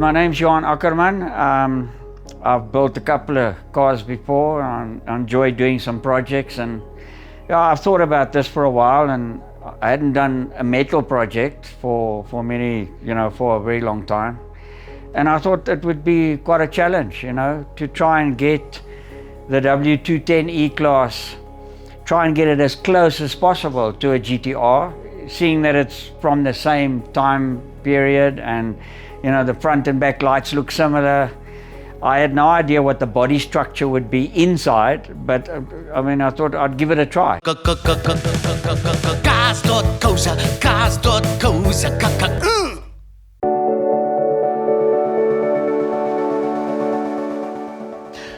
my name's Johan Ackerman. I've built a couple of cars before. I enjoy doing some projects, and I've thought about this for a while, and I hadn't done a metal project for a very long time. And I thought it would be quite a challenge, to try and get the W210 E-Class, try and get it as close as possible to a GTR, seeing that it's from the same time period, and the front and back lights look similar. I had no idea what the body structure would be inside, but I thought I'd give it a try. Cars.co.za, Cars.co.za.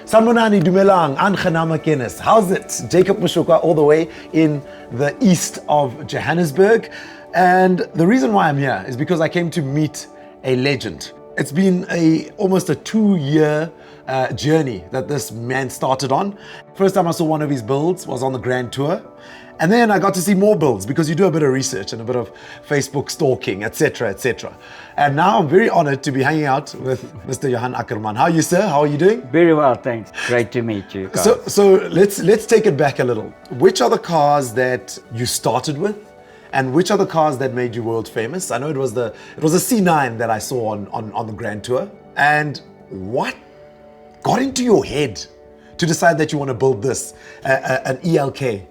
Sanbonani Dumelang, aangename kennis. How's it? Jacob Mushukwa, all the way in the east of Johannesburg. And the reason why I'm here is because I came to meet a legend. It's been almost a 2-year journey that this man started on. First time I saw one of his builds was on the Grand Tour. And then I got to see more builds because you do a bit of research and a bit of Facebook stalking, etc., etc. And now I'm very honored to be hanging out with Mr. Johan Ackerman. How are you, sir? How are you doing? Very well, thanks. Great to meet you guys. So let's take it back a little. Which are the cars that you started with? And which are the cars that made you world famous? I know it was a C9 that I saw on the Grand Tour. And what got into your head to decide that you want to build this, an ELK?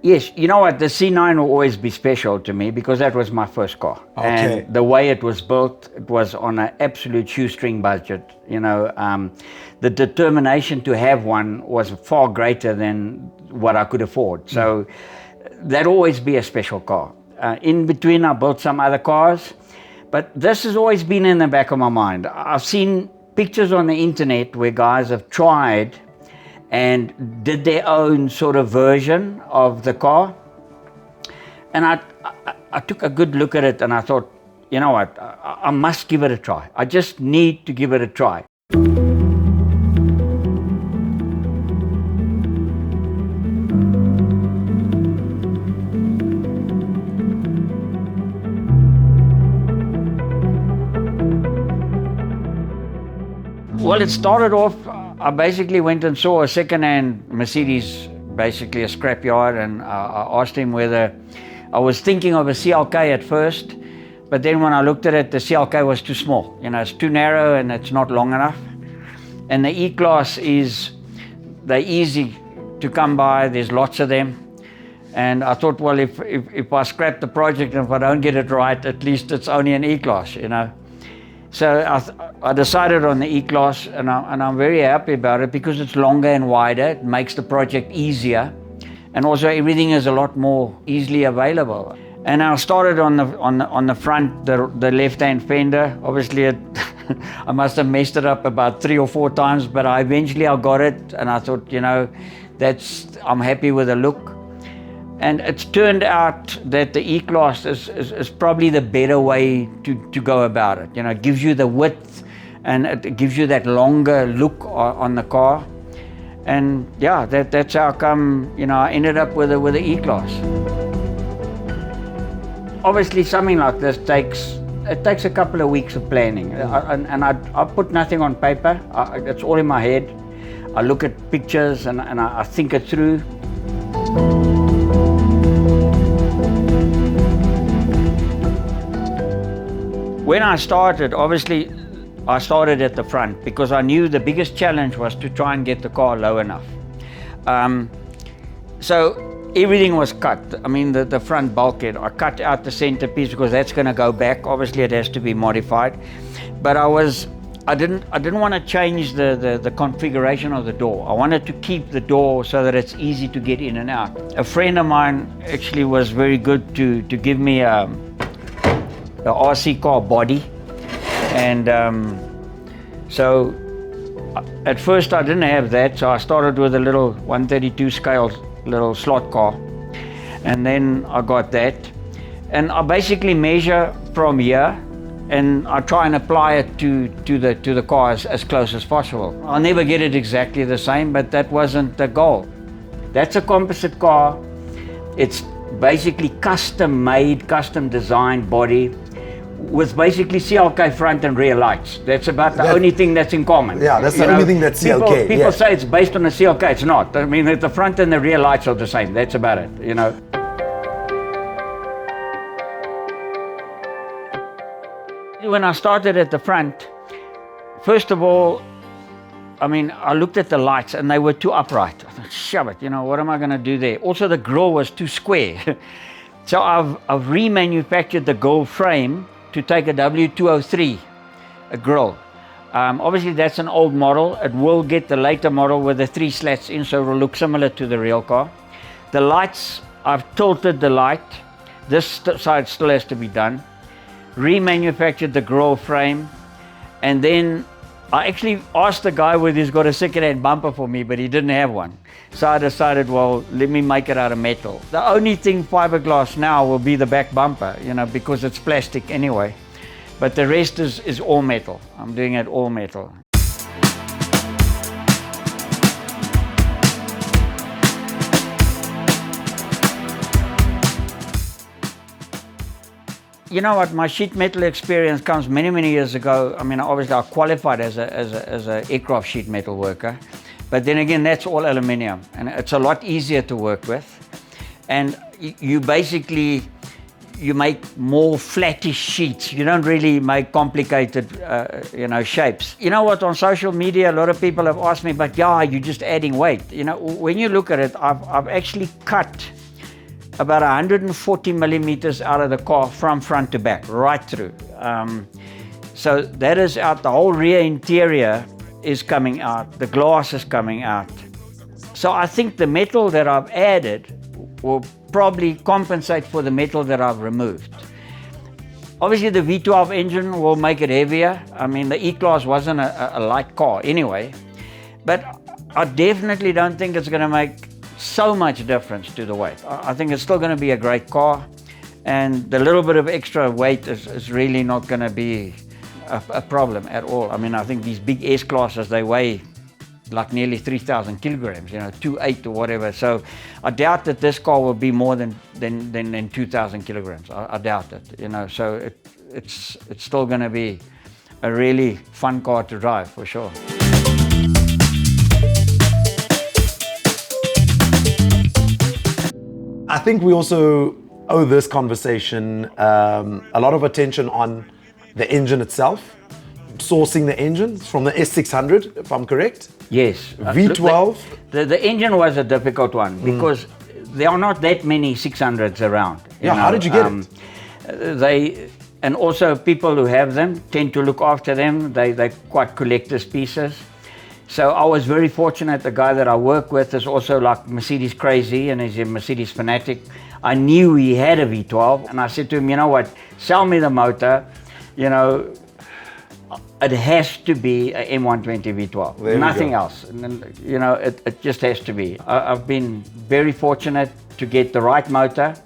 Yes, you know what, the C9 will always be special to me because that was my first car. Okay. And the way it was built, it was on an absolute shoestring budget. The determination to have one was far greater than what I could afford. So that'll always be a special car. In between, I built some other cars, but this has always been in the back of my mind. I've seen pictures on the internet where guys have tried and did their own sort of version of the car. And I took a good look at it and I thought, you know what, I must give it a try. I just need to give it a try. Well, it started off, I basically went and saw a second-hand Mercedes, basically a scrapyard, and I asked him whether I was thinking of a CLK at first, but then when I looked at it, the CLK was too small. It's too narrow and it's not long enough. And the E-Class they're easy to come by, there's lots of them. And I thought, well, if I scrap the project and if I don't get it right, at least it's only an E-Class, So I decided on the E-Class, and I'm very happy about it because it's longer and wider. It makes the project easier, and also everything is a lot more easily available. And I started on the front, the left-hand fender. Obviously, I must have messed it up about 3 or 4 times, but eventually I got it, and I thought, I'm happy with the look. And it's turned out that the E-Class is probably the better way to go about it. It gives you the width and it gives you that longer look on the car. And yeah, that's how come, I ended up with the E-Class. Obviously something like this takes a couple of weeks of planning. And I put nothing on paper. It's all in my head. I look at pictures and I think it through. When I started, obviously, I started at the front because I knew the biggest challenge was to try and get the car low enough. So everything was cut. The front bulkhead, I cut out the centerpiece because that's going to go back. Obviously, it has to be modified. But I didn't want to change the configuration of the door. I wanted to keep the door so that it's easy to get in and out. A friend of mine actually was very good to give me the RC car body, and so at first I didn't have that, so I started with a little 132 scale little slot car, and then I got that, and I basically measure from here and I try and apply it to the car as close as possible. I'll never get it exactly the same, but that wasn't the goal. That's a composite car. It's basically custom made, custom designed body with basically CLK front and rear lights. That's about the only thing that's in common. Yeah, that's the only thing that's CLK. People say it's based on a CLK. It's not. I mean, the front and the rear lights are the same. That's about it, you know. When I started at the front, first of all, I mean, I looked at the lights and they were too upright. I thought, shove it, you know, what am I going to do there? Also, the grille was too square. So I've remanufactured the grille frame to take a W203 grille. Obviously, that's an old model. It will get the later model with the 3 slats in, so it will look similar to the real car. The lights, I've tilted the light. This side still has to be done. Remanufactured the grille frame, and then I actually asked the guy whether he's got a second-hand bumper for me, but he didn't have one. So I decided, well, let me make it out of metal. The only thing fiberglass now will be the back bumper, you know, because it's plastic anyway. But the rest is all metal. I'm doing it all metal. You know what, my sheet metal experience comes many years ago. I mean, obviously I qualified as a aircraft sheet metal worker, but then again, that's all aluminium, and it's a lot easier to work with. And you basically, you make more flattish sheets. You don't really make complicated, you know, shapes. You know what, on social media, a lot of people have asked me, but yeah, you're just adding weight. You know, when you look at it, I've actually cut about 140 millimeters out of the car from front to back, right through. So that is out, the whole rear interior is coming out, the glass is coming out. So I think the metal that I've added will probably compensate for the metal that I've removed. Obviously the V12 engine will make it heavier. I mean, the E-Class wasn't a light car anyway, but I definitely don't think it's gonna make so much difference to the weight. I think it's still going to be a great car, and the little bit of extra weight is really not going to be a problem at all. I mean, I think these big S classes, they weigh like nearly 3,000 kilograms, you know, 2.8 or whatever. So I doubt that this car will be more than 2,000 kilograms. I doubt it, you know. So it's still going to be a really fun car to drive for sure. I think we also owe this conversation a lot of attention on the engine itself, sourcing the engine from the S600, if I'm correct. Yes. V12. The engine was a difficult one because there are not that many 600s around. Yeah, how did you get it? And also people who have them tend to look after them. They're quite collector's pieces. So I was very fortunate. The guy that I work with is also like Mercedes crazy, and he's a Mercedes fanatic. I knew he had a V12, and I said to him, you know what, sell me the motor, you know, it has to be a M120 V12, nothing else. And, you know, it just has to be. I've been very fortunate to get the right motor.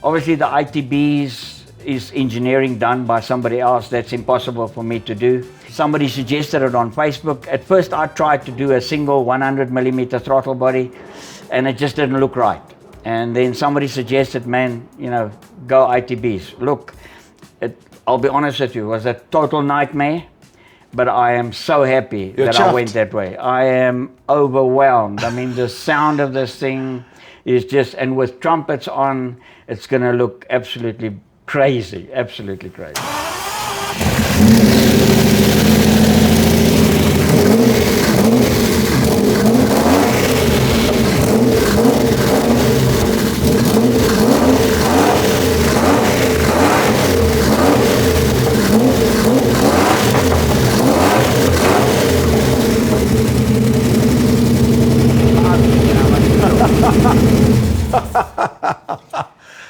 Obviously the ITBs is engineering done by somebody else. That's impossible for me to do. Somebody suggested it on Facebook. At first I tried to do a single 100 millimeter throttle body, and it just didn't look right. And then somebody suggested, man, you know, go ITBs. Look, I'll be honest with you, it was a total nightmare, but I am so happy that I went that way. I am overwhelmed. I mean, the sound of this thing is just, and with trumpets on, it's gonna look absolutely crazy, absolutely crazy.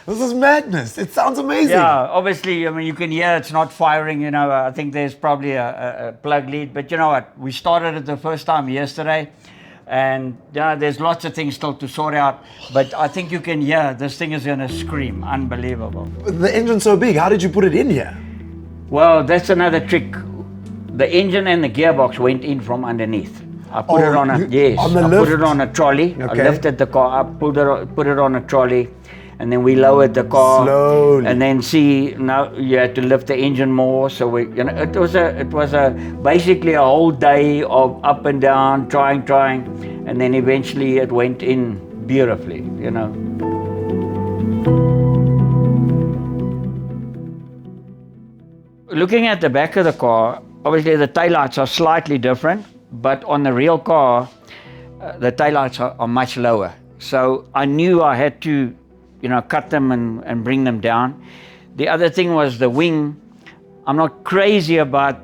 This is madness. It sounds amazing. Yeah, obviously, I mean, you can hear it's not firing, you know. I think there's probably a plug lead, but you know what? We started it the first time yesterday, and there's lots of things still to sort out, but I think you can hear this thing is going to scream. Unbelievable. The engine's so big, how did you put it in here? Well, that's another trick. The engine and the gearbox went in from underneath. I put it on a, yes, on the I lift? put it on a trolley. Okay. I lifted the car up, put it on a trolley, and then we lowered the car Slowly. and then see now you had to lift the engine more. So we, it was a basically a whole day of up and down, trying, and then eventually it went in beautifully. Looking at the back of the car, obviously the taillights are slightly different, but on the real car, the taillights are much lower. So I knew I had to, cut them and bring them down. The other thing was the wing. I'm not crazy about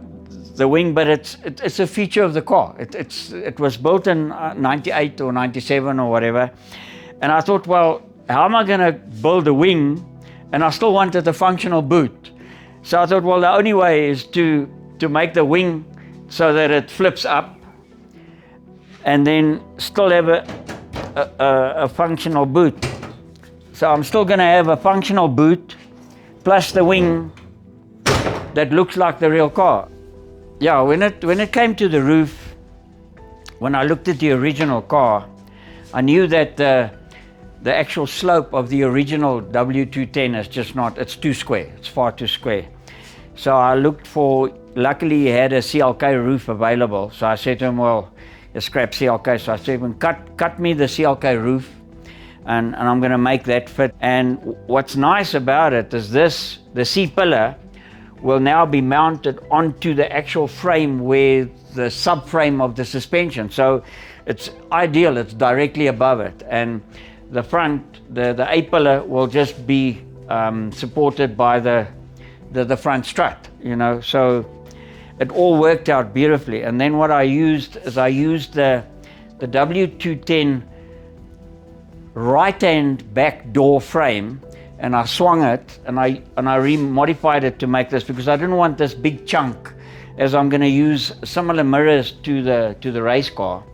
the wing, but it's a feature of the car. It was built in 98 or 97 or whatever. And I thought, well, how am I going to build a wing? And I still wanted a functional boot. So I thought, well, the only way is to make the wing so that it flips up and then still have a functional boot. So I'm still going to have a functional boot plus the wing that looks like the real car. Yeah, when it came to the roof, when I looked at the original car, I knew that the actual slope of the original W210 is just not, it's too square, it's far too square. So I looked for, luckily he had a CLK roof available. So I said to him, well, a scrap CLK. So I said to him, cut me the CLK roof and I'm going to make that fit. And what's nice about it is this, the C-pillar will now be mounted onto the actual frame with the subframe of the suspension. So it's ideal, it's directly above it. And the front, the A-pillar will just be supported by the front strut, so it all worked out beautifully. And then what I used is the W210 right-hand back door frame, and I swung it and I re-modified it to make this, because I didn't want this big chunk, as I'm going to use similar mirrors to the race car.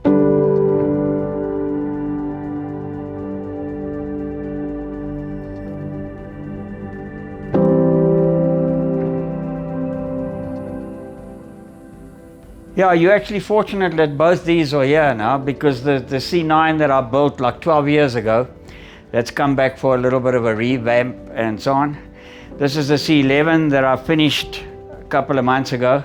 Yeah, you're actually fortunate that both these are here now, because the C9 that I built like 12 years ago, that's come back for a little bit of a revamp and so on. This is the C11 that I finished a couple of months ago.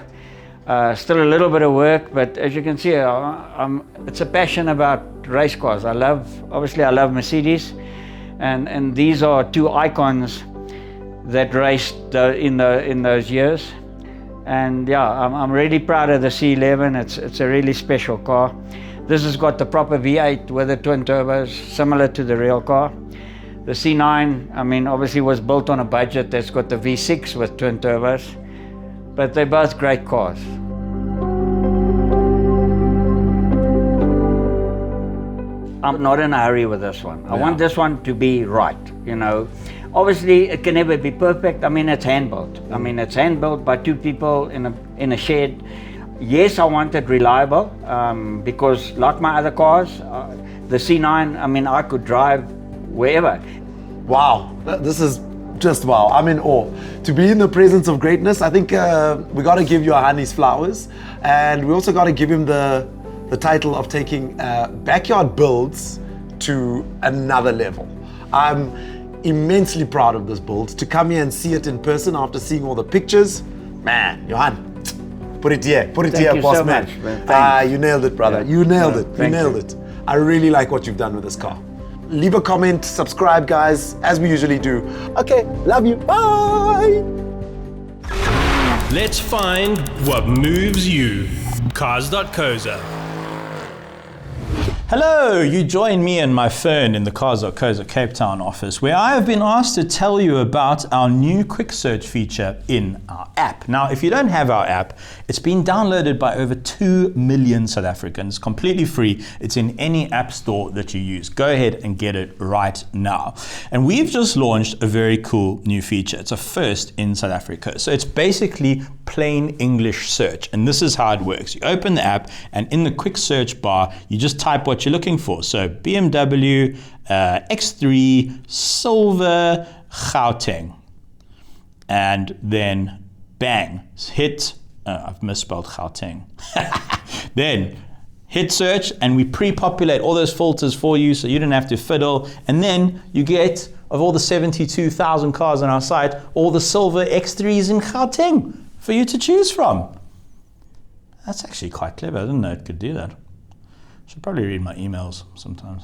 Still a little bit of work, but as you can see, it's a passion about race cars. Obviously I love Mercedes, and these are two icons that raced in those years. And yeah, I'm really proud of the C11. It's a really special car. This has got the proper V8 with the twin turbos, similar to the real car. The C9, I mean, obviously was built on a budget. That's got the V6 with twin turbos, but they're both great cars. I'm not in a hurry with this one. I want this one to be right, Obviously, it can never be perfect. I mean, it's hand-built. I mean, it's hand-built by two people in a shed. Yes, I want it reliable, because like my other cars, the C9, I mean, I could drive wherever. Wow, this is just wow. I'm in awe. To be in the presence of greatness, I think we got to give Johan his flowers, and we also got to give him the title of taking backyard builds to another level. I'm immensely proud of this build. To come here and see it in person after seeing all the pictures, man, Johan, put it here, boss so man. Much, you nailed it, brother. Yeah. You nailed it. Thank you. It. I really like what you've done with this car. Leave a comment, subscribe, guys, as we usually do. Okay, love you. Bye. Let's find what moves you. Cars.co.za. Hello, you join me and my Fern in the Cars.co.za Cape Town office, where I have been asked to tell you about our new quick search feature in our app. Now, if you don't have our app, it's been downloaded by over 2 million South Africans, completely free. It's in any app store that you use. Go ahead and get it right now. And we've just launched a very cool new feature. It's a first in South Africa. So it's basically plain English search. And this is how it works. You open the app, and in the quick search bar, you just type what you're looking for. So BMW X3 Silver Gauteng, and then bang, hit, I've misspelled Gauteng. Then hit search, and we pre-populate all those filters for you so you don't have to fiddle. And then you get, of all the 72,000 cars on our site, all the silver X3s in Gauteng for you to choose from. That's actually quite clever. I didn't know it could do that. Should probably read my emails sometimes.